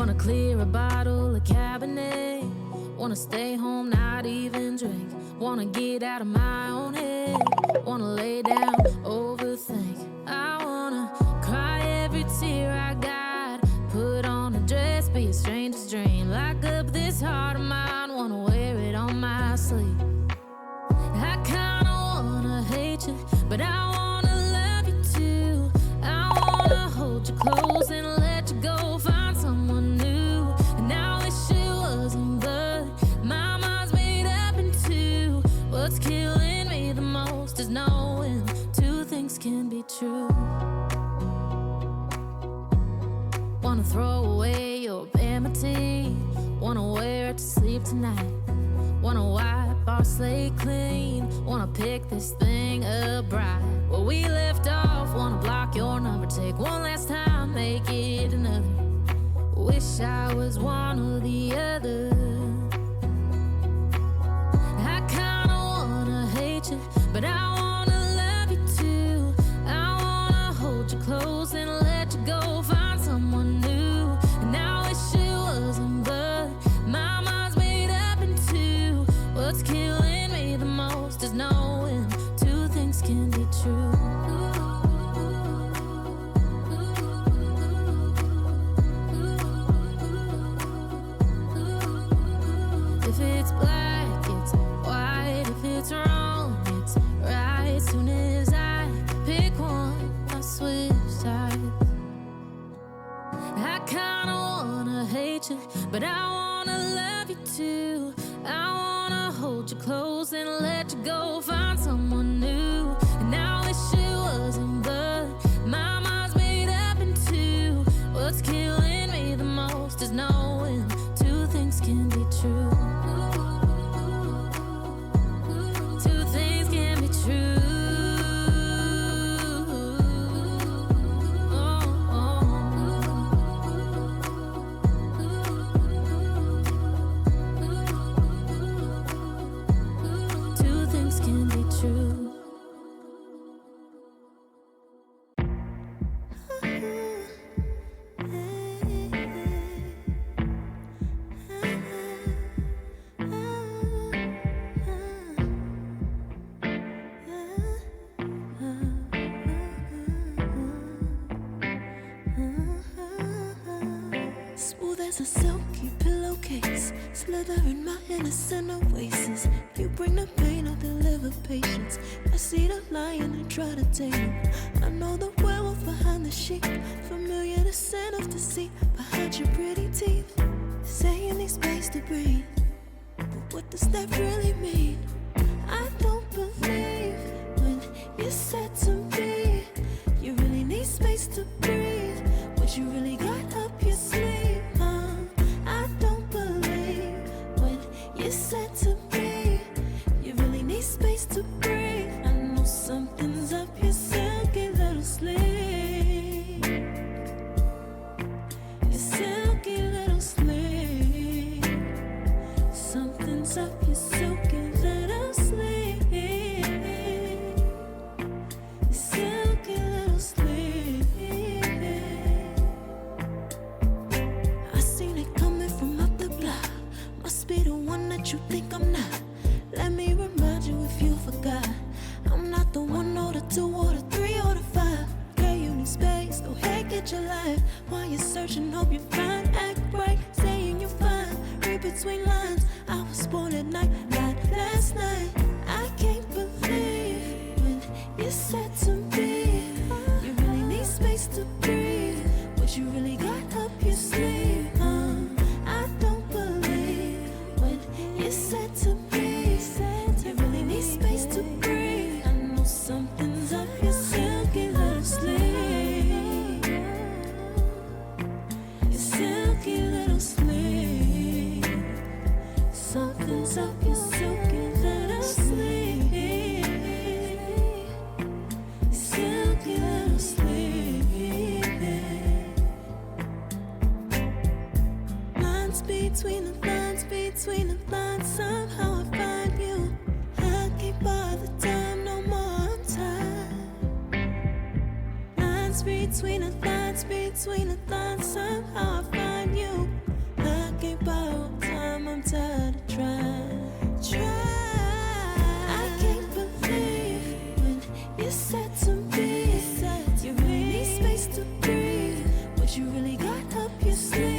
Wanna clear a bottle of Cabernet. Wanna stay home, not even drink. Wanna get out of my own head. Wanna lay down, overthink. I wanna cry every tear I got. Put on a dress, be a stranger's dream. Lock up this heart of mine, wanna wear it on my sleeve. I kinda wanna hate you, but I wanna love you too. I wanna hold you close and let you go, find someone new. And I wish it wasn't, but my mind's made up in two. What's killing me the most is knowing two things can be true. Wanna throw away your vanity. Wanna wear it to sleep tonight. Wanna wipe our slate clean. Wanna pick this thing up right where we left off. Wanna block your number, take one last time, make it another. Wish I was one or the other. I kinda wanna hate you, but I wanna love you too. I wanna hold you close and let you go, find someone new. And I wish it wasn't, but my mind's made up in two. What's killing me the most is knowing two things can be true. If it's black, it's white. If it's wrong, it's right. Soon as I pick one, I switch sides. I kinda wanna hate you, but I wanna love you too. I wanna hold you close and let you go, find someone new. And I wish it wasn't, but my mind's made up in two. What's killing me the most is knowing two things can be true. Two things can be true. Two things can be true. Smooth as a silky pillowcase, slither in my innocent oasis. You bring the pain, I deliver patience. I see the lion and try to tame him. I know the werewolf behind the sheep, familiar the scent of deceit behind your pretty teeth. Say you need space to breathe, but what does that really mean? I don't believe when you said to me you really need space to breathe. What you really got up your sleeve, huh? I don't believe when you said to me you really need space to breathe. I know something's up your silky little sleeve. Your silky little sleeve. Something's up your silky little sleeve. Your silky little sleeve. I seen it coming from up the block. Must be the one that you think I'm not. Let me remind you if you forgot. I'm not the one or the two or the three or the five. Okay, you need space, go ahead, get your life. While you're searching, hope you find, act right, saying you're fine. Read between lines, I was born at night, not last night. I can't believe when you said to me you really need space to breathe. What you really got up your sleeve, huh? I don't believe when you said to me you really need space to breathe. I know something's up your silky little sleeve. Your silky little sleeve. Something's up your silky little sleeve. Silky little sleeve. Lines between the lines, between the lines, somehow I find you. I can't bother time, no more time. Lines between the lines, between the lines, somehow I find you. up your sleeve.